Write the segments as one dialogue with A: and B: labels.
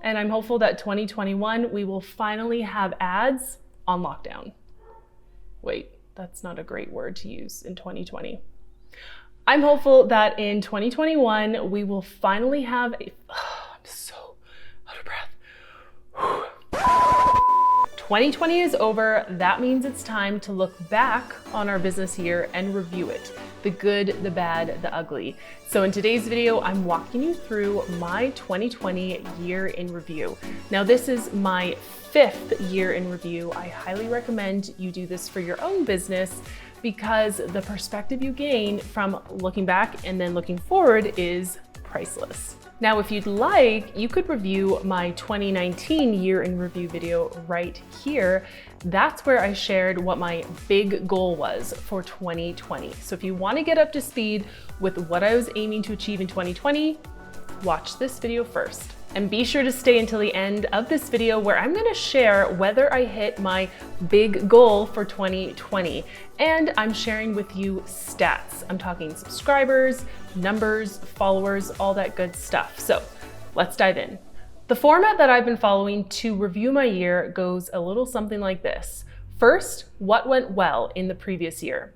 A: And I'm hopeful that 2021, we will finally have ads on lockdown. Wait, that's not a great word to use in 2020. I'm hopeful that in 2021, we will finally have I'm so out of breath. 2020 is over. That means it's time to look back on our business year and review it. The good, the bad, the ugly. So in today's video, I'm walking you through my 2020 year in review. Now this is my 5th year in review. I highly recommend you do this for your own business because the perspective you gain from looking back and then looking forward is priceless. Now, if you'd like, you could review my 2019 year in review video right here. That's where I shared what my big goal was for 2020. So if you want to get up to speed with what I was aiming to achieve in 2020, watch this video first. And be sure to stay until the end of this video where I'm going to share whether I hit my big goal for 2020. And I'm sharing with you stats. I'm talking subscribers, numbers, followers, all that good stuff. So let's dive in. The format that I've been following to review my year goes a little something like this. First, what went well in the previous year?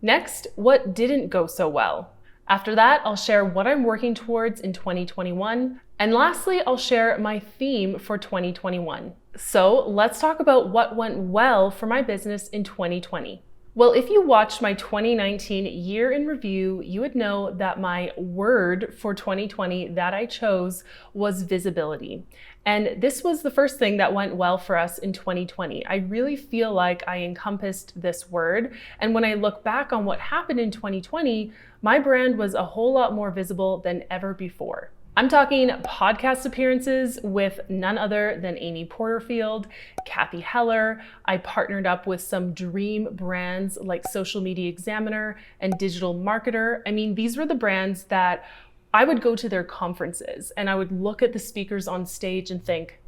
A: Next, what didn't go so well? After that, I'll share what I'm working towards in 2021. And lastly, I'll share my theme for 2021. So let's talk about what went well for my business in 2020. Well, if you watched my 2019 year in review, you would know that my word for 2020 that I chose was visibility. And this was the first thing that went well for us in 2020. I really feel like I encompassed this word. And when I look back on what happened in 2020, my brand was a whole lot more visible than ever before. I'm talking podcast appearances with none other than Amy Porterfield, Kathy Heller. I partnered up with some dream brands like Social Media Examiner and Digital Marketer. I mean, these were the brands that I would go to their conferences and I would look at the speakers on stage and think,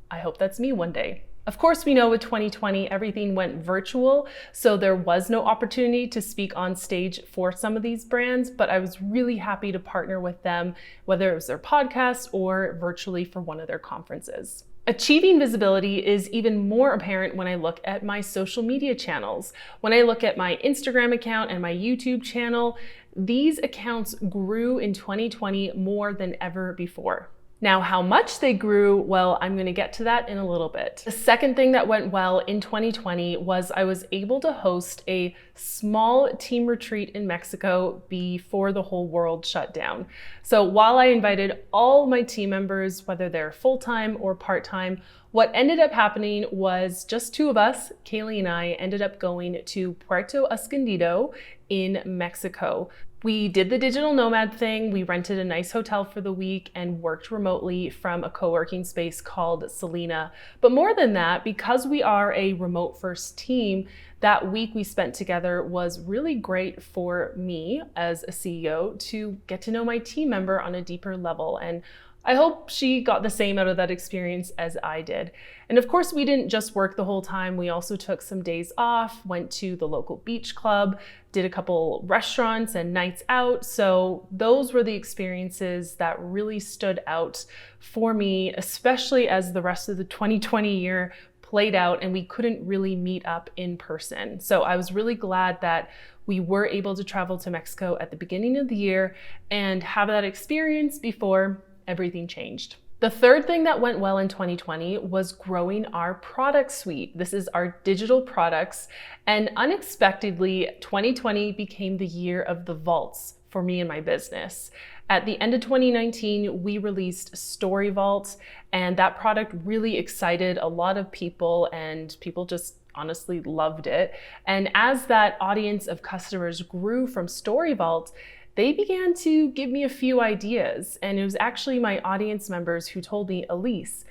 A: I hope that's me one day. Of course, we know with 2020, everything went virtual, so there was no opportunity to speak on stage for some of these brands, but I was really happy to partner with them, whether it was their podcast or virtually for one of their conferences. Achieving visibility is even more apparent when I look at my social media channels. When I look at my Instagram account and my YouTube channel, these accounts grew in 2020 more than ever before. Now, how much they grew, well, I'm going to get to that in a little bit. The second thing that went well in 2020 was I was able to host a small team retreat in Mexico before the whole world shut down. So while I invited all my team members, whether they're full-time or part-time, what ended up happening was just 2 of us, Kaylee and I, ended up going to Puerto Escondido in Mexico. We did the digital nomad thing. We rented a nice hotel for the week and worked remotely from a co-working space called Selena. But more than that, because we are a remote first team, that week we spent together was really great for me as a CEO to get to know my team member on a deeper level. And I hope she got the same out of that experience as I did. And of course, we didn't just work the whole time. We also took some days off, went to the local beach club, did a couple restaurants and nights out. So those were the experiences that really stood out for me, especially as the rest of the 2020 year played out and we couldn't really meet up in person. So I was really glad that we were able to travel to Mexico at the beginning of the year and have that experience before everything changed. The third thing that went well in 2020 was growing our product suite. This is our digital products. And unexpectedly, 2020 became the year of the vaults for me and my business. At the end of 2019, we released Story Vault, and that product really excited a lot of people, and people just honestly loved it. And as that audience of customers grew from Story Vault, they began to give me a few ideas. And it was actually my audience members who told me, Elise,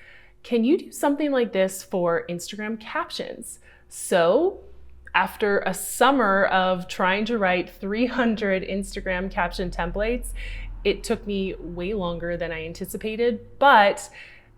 A: can you do something like this for Instagram captions? So after a summer of trying to write 300 Instagram caption templates, it took me way longer than I anticipated, but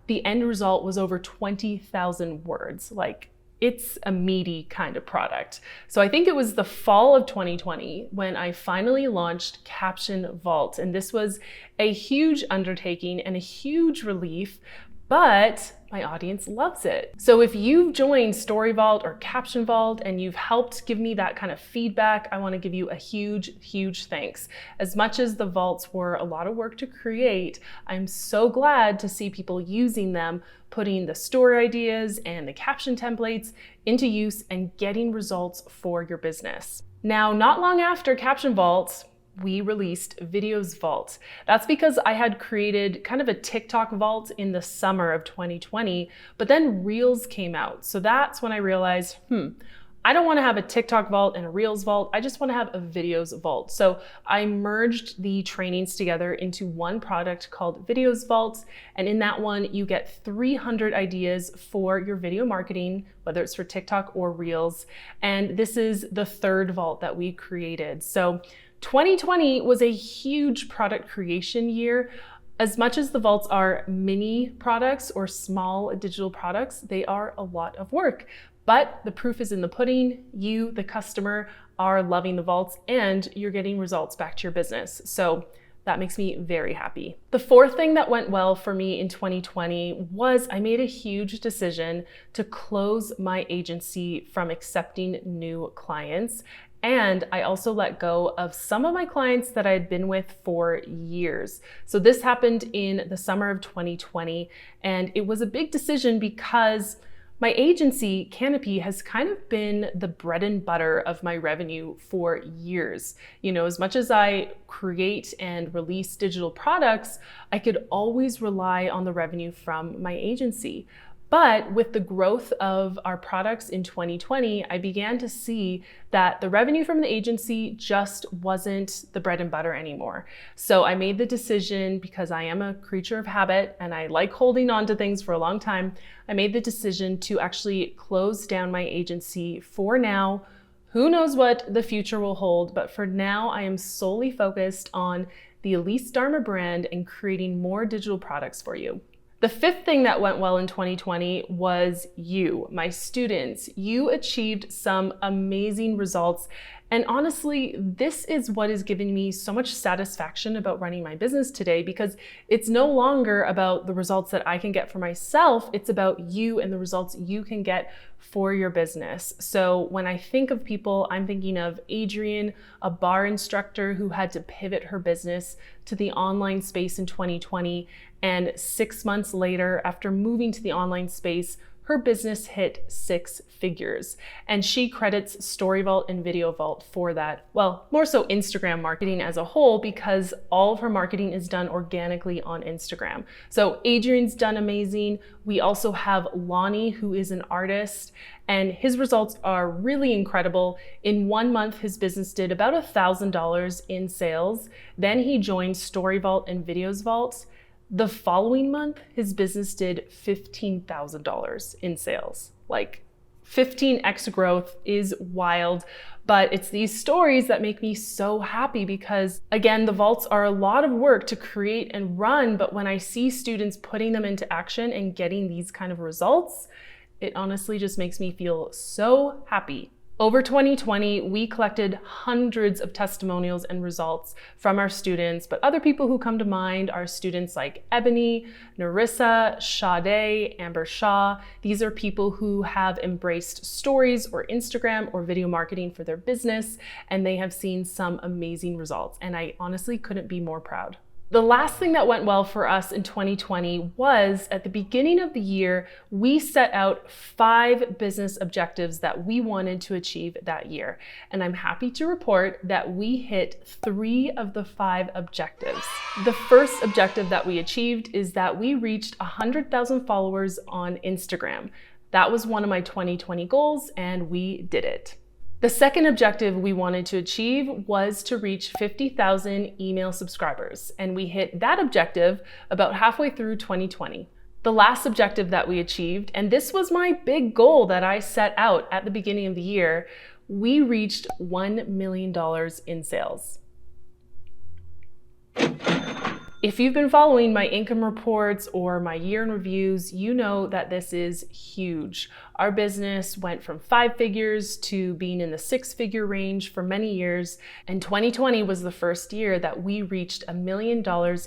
A: the end result was over 20,000 words. Like, it's a meaty kind of product. So I think it was the fall of 2020 when I finally launched Caption Vault. And this was a huge undertaking and a huge relief. but my audience loves it. So if you've joined StoryVault or CaptionVault and you've helped give me that kind of feedback, I want to give you a huge, huge thanks. As much as the vaults were a lot of work to create, I'm so glad to see people using them, putting the story ideas and the caption templates into use and getting results for your business. Now, not long after CaptionVault, we released Videos Vault. That's because I had created kind of a TikTok vault in the summer of 2020, but then Reels came out. So that's when I realized, I don't want to have a TikTok vault and a Reels vault. I just want to have a Videos Vault. So I merged the trainings together into one product called Videos Vault. And in that one, you get 300 ideas for your video marketing, whether it's for TikTok or Reels. And this is the third vault that we created. So 2020 was a huge product creation year. As much as the vaults are mini products or small digital products, they are a lot of work. But the proof is in the pudding. You, the customer, are loving the vaults and you're getting results back to your business. So that makes me very happy. The fourth thing that went well for me in 2020 was I made a huge decision to close my agency from accepting new clients. And I also let go of some of my clients that I had been with for years. So this happened in the summer of 2020, and it was a big decision because my agency, Canopy, has kind of been the bread and butter of my revenue for years. You know, as much as I create and release digital products, I could always rely on the revenue from my agency. But with the growth of our products in 2020, I began to see that the revenue from the agency just wasn't the bread and butter anymore. So I made the decision, because I am a creature of habit and I like holding on to things for a long time, I made the decision to actually close down my agency for now. Who knows what the future will hold, but for now I am solely focused on the Elise Darma brand and creating more digital products for you. The fifth thing that went well in 2020 was you, my students. You achieved some amazing results. And honestly, this is what is giving me so much satisfaction about running my business today, because it's no longer about the results that I can get for myself. It's about you and the results you can get for your business. So when I think of people, I'm thinking of Adrienne, a bar instructor who had to pivot her business to the online space in 2020. And 6 months later, after moving to the online space, her business hit 6 figures. And she credits StoryVault and VideoVault for that. Well, more so Instagram marketing as a whole, because all of her marketing is done organically on Instagram. So Adrienne's done amazing. We also have Lonnie, who is an artist, and his results are really incredible. In 1 month, his business did about $1,000 in sales. Then he joined StoryVault and VideosVault. The following month, his business did $15,000 in sales. Like 15x growth is wild, but it's these stories that make me so happy because, again, the vaults are a lot of work to create and run, but when I see students putting them into action and getting these kind of results, it honestly just makes me feel so happy. Over 2020, we collected hundreds of testimonials and results from our students, but other people who come to mind are students like Ebony, Narissa, Sade, Amber Shaw. These are people who have embraced stories or Instagram or video marketing for their business, and they have seen some amazing results, and I honestly couldn't be more proud. The last thing that went well for us in 2020 was at the beginning of the year, we set out 5 business objectives that we wanted to achieve that year. And I'm happy to report that we hit 3 of the 5 objectives. The first objective that we achieved is that we reached 100,000 followers on Instagram. That was one of my 2020 goals, and we did it. The second objective we wanted to achieve was to reach 50,000 email subscribers, and we hit that objective about halfway through 2020. The last objective that we achieved, and this was my big goal that I set out at the beginning of the year, we reached $1 million in sales. If you've been following my income reports or my year in reviews, you know that this is huge. Our business went from 5 figures to being in the 6-figure range for many years, and 2020 was the first year that we reached $1 million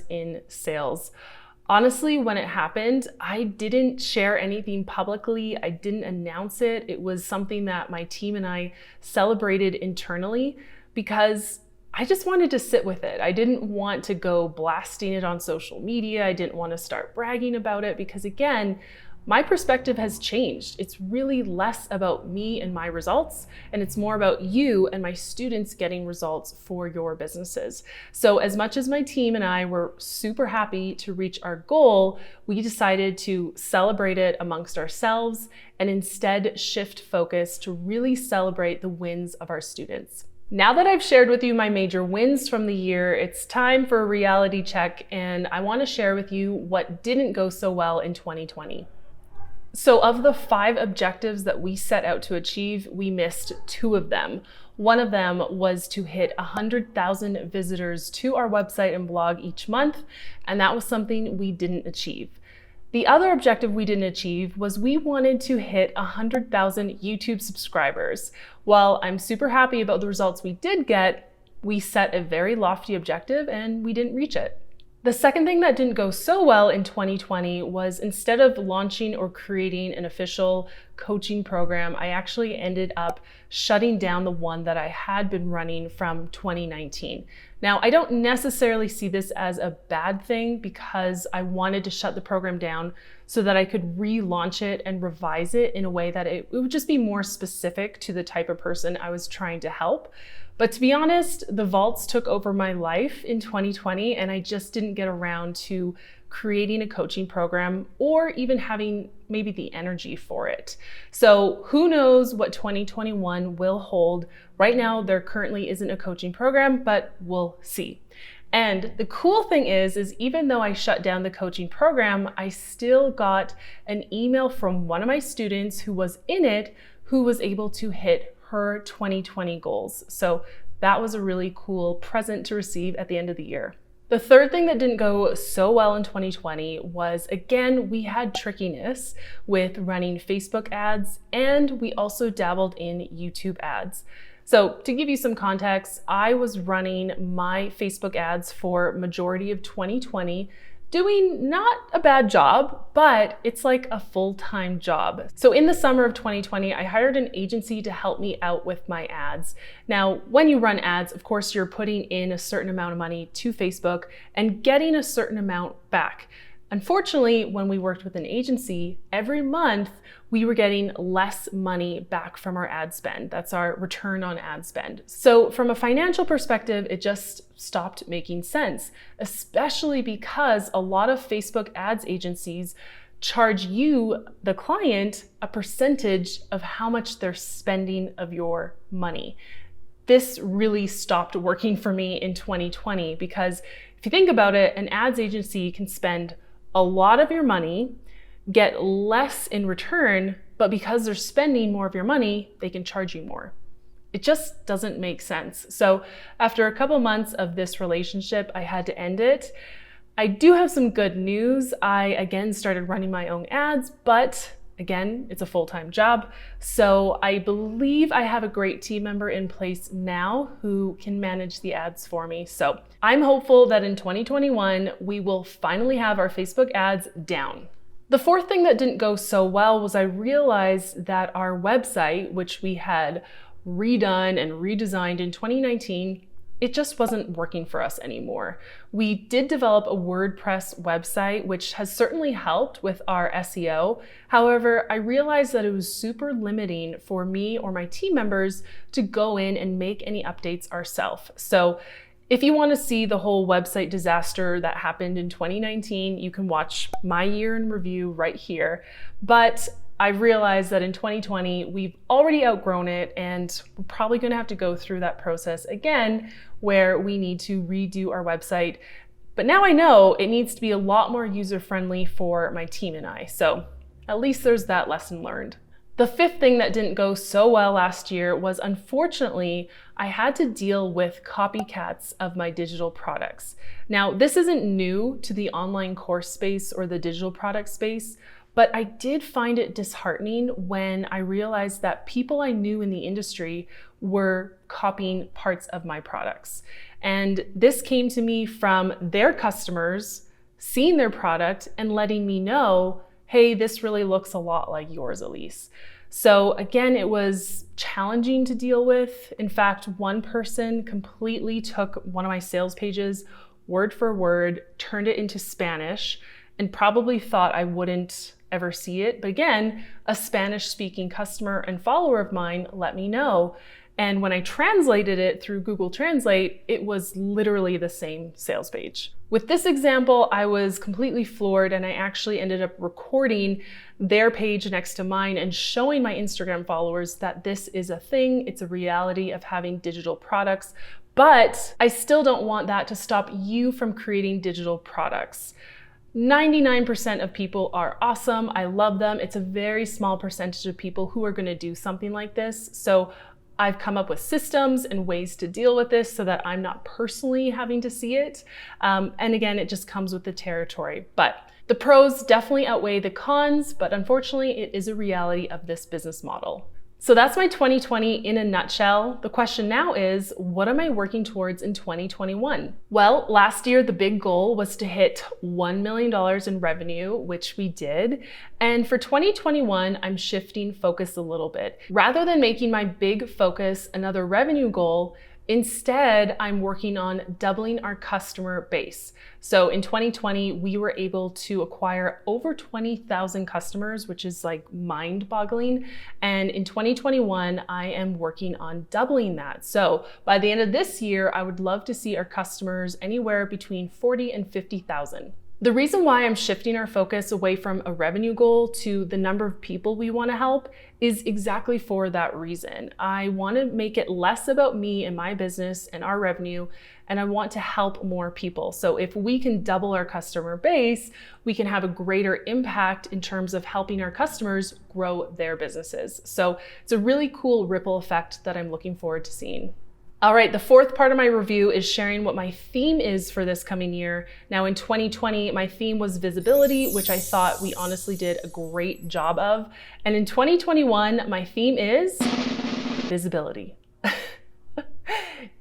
A: in sales. Honestly, when it happened, I didn't share anything publicly. I didn't announce it. It was something that my team and I celebrated internally because I just wanted to sit with it. I didn't want to go blasting it on social media. I didn't want to start bragging about it because, again, my perspective has changed. It's really less about me and my results, and it's more about you and my students getting results for your businesses. So as much as my team and I were super happy to reach our goal, we decided to celebrate it amongst ourselves and instead shift focus to really celebrate the wins of our students. Now that I've shared with you my major wins from the year, it's time for a reality check, and I want to share with you what didn't go so well in 2020. So of the 5 objectives that we set out to achieve, we missed 2 of them. One of them was to hit 100,000 visitors to our website and blog each month, and that was something we didn't achieve. The other objective we didn't achieve was we wanted to hit 100,000 YouTube subscribers. While I'm super happy about the results we did get, we set a very lofty objective and we didn't reach it. The second thing that didn't go so well in 2020 was instead of launching or creating an official coaching program, I actually ended up shutting down the one that I had been running from 2019. Now, I don't necessarily see this as a bad thing because I wanted to shut the program down so that I could relaunch it and revise it in a way that it would just be more specific to the type of person I was trying to help. But to be honest, the vaults took over my life in 2020, and I just didn't get around to creating a coaching program or even having maybe the energy for it. So who knows what 2021 will hold. Right now, there currently isn't a coaching program, but we'll see. And the cool thing is even though I shut down the coaching program, I still got an email from one of my students who was in it, who was able to hit her 2020 goals. So that was a really cool present to receive at the end of the year. The third thing that didn't go so well in 2020 was, again, we had trickiness with running Facebook ads, and we also dabbled in YouTube ads. So to give you some context, I was running my Facebook ads for majority of 2020, doing not a bad job, but it's like a full-time job. So in the summer of 2020, I hired an agency to help me out with my ads. Now, when you run ads, of course, you're putting in a certain amount of money to Facebook and getting a certain amount back. Unfortunately, when we worked with an agency, every month we were getting less money back from our ad spend. That's our return on ad spend. So from a financial perspective, it just stopped making sense, especially because a lot of Facebook ads agencies charge you, the client, a percentage of how much they're spending of your money. This really stopped working for me in 2020 because if you think about it, an ads agency can spend a lot of your money, get less in return, but because they're spending more of your money, they can charge you more. It just doesn't make sense. So after a couple months of this relationship, I had to end it. I do have some good news. I again started running my own ads, but again, it's a full-time job. So I believe I have a great team member in place now who can manage the ads for me. So I'm hopeful that in 2021, we will finally have our Facebook ads down. The fourth thing that didn't go so well was I realized that our website, which we had redone and redesigned in 2019, it just wasn't working for us anymore. We did develop a WordPress website, which has certainly helped with our SEO. However, I realized that it was super limiting for me or my team members to go in and make any updates ourselves. So if you want to see the whole website disaster that happened in 2019, you can watch my year in review right here. But I realized that in 2020, we've already outgrown it, and we're probably going to have to go through that process again where we need to redo our website. But now I know it needs to be a lot more user-friendly for my team and I. So at least there's that lesson learned. The fifth thing that didn't go so well last year was, unfortunately, I had to deal with copycats of my digital products. Now, this isn't new to the online course space or the digital product space, but I did find it disheartening when I realized that people I knew in the industry were copying parts of my products. And this came to me from their customers seeing their product and letting me know, hey, this really looks a lot like yours, Elise. So again, it was challenging to deal with. In fact, one person completely took one of my sales pages, word for word, turned it into Spanish, and probably thought I wouldn't ever see it. But again, a Spanish-speaking customer and follower of mine let me know. And when I translated it through Google Translate, it was literally the same sales page. With this example, I was completely floored, and I actually ended up recording their page next to mine and showing my Instagram followers that this is a thing, it's a reality of having digital products. But I still don't want that to stop you from creating digital products. 99% of people are awesome. I love them. It's a very small percentage of people who are going to do something like this. So I've come up with systems and ways to deal with this so that I'm not personally having to see it. And again, it just comes with the territory. But the pros definitely outweigh the cons, but unfortunately, it is a reality of this business model. So that's my 2020 in a nutshell. The question now is, what am I working towards in 2021? Well, last year, the big goal was to hit $1 million in revenue, which we did. And for 2021, I'm shifting focus a little bit. Rather than making my big focus another revenue goal, instead, I'm working on doubling our customer base. So in 2020, we were able to acquire over 20,000 customers, which is like mind-boggling. And in 2021, I am working on doubling that. So by the end of this year, I would love to see our customers anywhere between 40 and 50,000. The reason why I'm shifting our focus away from a revenue goal to the number of people we want to help is exactly for that reason. I want to make it less about me and my business and our revenue, and I want to help more people. So if we can double our customer base, we can have a greater impact in terms of helping our customers grow their businesses. So it's a really cool ripple effect that I'm looking forward to seeing. All right, the fourth part of my review is sharing what my theme is for this coming year. Now in 2020, my theme was visibility, which I thought we honestly did a great job of. And in 2021, my theme is visibility.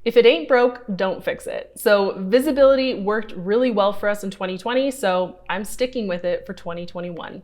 A: If it ain't broke, don't fix it. So visibility worked really well for us in 2020, so I'm sticking with it for 2021.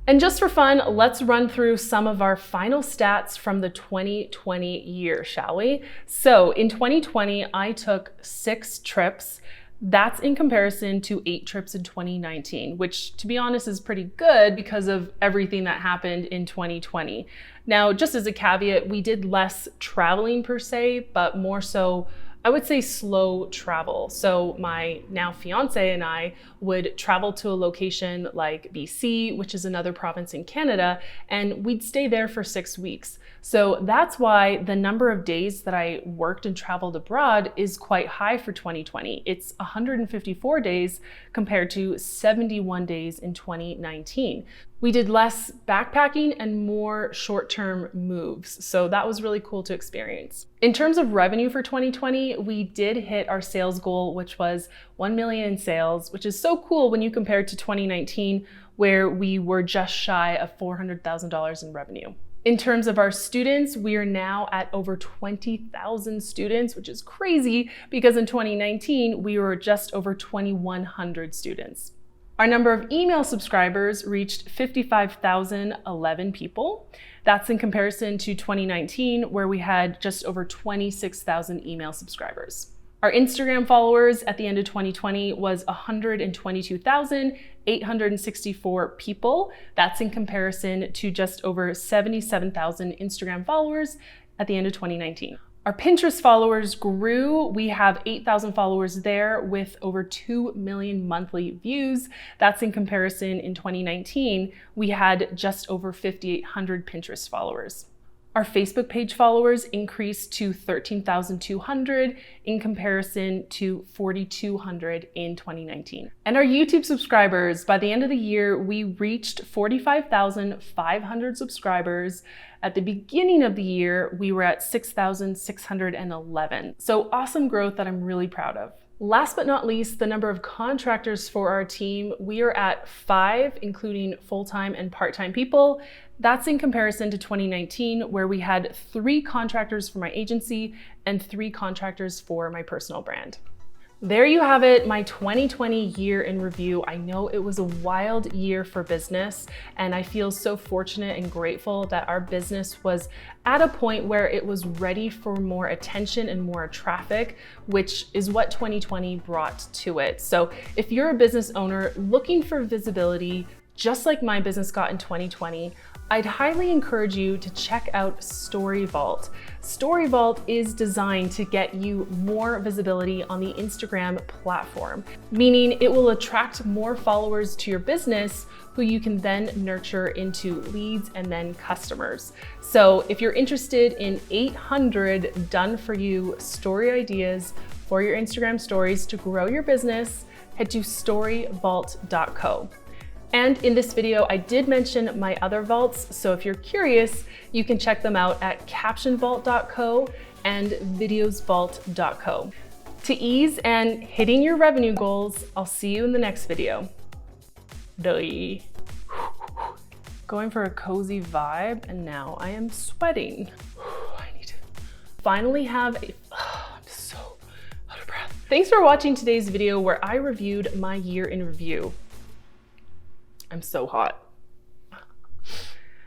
A: And just for fun, let's run through some of our final stats from the 2020 year, shall we? So in 2020, I took 6 trips. That's in comparison to 8 trips in 2019, which to be honest is pretty good because of everything that happened in 2020. Now, just as a caveat, we did less traveling per se, but more so I would say slow travel. So my now fiance and I would travel to a location like BC, which is another province in Canada, and we'd stay there for 6 weeks. So that's why the number of days that I worked and traveled abroad is quite high for 2020. It's 154 days compared to 71 days in 2019. We did less backpacking and more short-term moves. So that was really cool to experience. In terms of revenue for 2020, we did hit our sales goal, which was 1 million in sales, which is so cool when you compare it to 2019, where we were just shy of $400,000 in revenue. In terms of our students, we are now at over 20,000 students, which is crazy because in 2019, we were just over 2,100 students. Our number of email subscribers reached 55,011 people. That's in comparison to 2019, where we had just over 26,000 email subscribers. Our Instagram followers at the end of 2020 was 122,864 people. That's in comparison to just over 77,000 Instagram followers at the end of 2019. Our Pinterest followers grew. We have 8,000 followers there with over 2 million monthly views. That's in comparison in 2019, we had just over 5,800 Pinterest followers. Our Facebook page followers increased to 13,200 in comparison to 4,200 in 2019. And our YouTube subscribers, by the end of the year, we reached 45,500 subscribers. At the beginning of the year, we were at 6,611. So awesome growth that I'm really proud of. Last but not least, the number of contractors for our team, we are at 5, including full-time and part-time people. That's in comparison to 2019, where we had 3 contractors for my agency and 3 contractors for my personal brand. There you have it, my 2020 year in review. I know it was a wild year for business, and I feel so fortunate and grateful that our business was at a point where it was ready for more attention and more traffic, which is what 2020 brought to it. So if you're a business owner looking for visibility, just like my business got in 2020, I'd highly encourage you to check out StoryVault. StoryVault is designed to get you more visibility on the Instagram platform, meaning it will attract more followers to your business who you can then nurture into leads and then customers. So if you're interested in 800 done-for-you story ideas for your Instagram stories to grow your business, head to storyvault.co. And in this video, I did mention my other vaults, so if you're curious, you can check them out at captionvault.co and videosvault.co. To ease and hitting your revenue goals, I'll see you in the next video. Bye. Going for a cozy vibe, and now I am sweating. I need to finally have a, I'm so out of breath. Thanks for watching today's video where I reviewed my year in review. I'm so hot.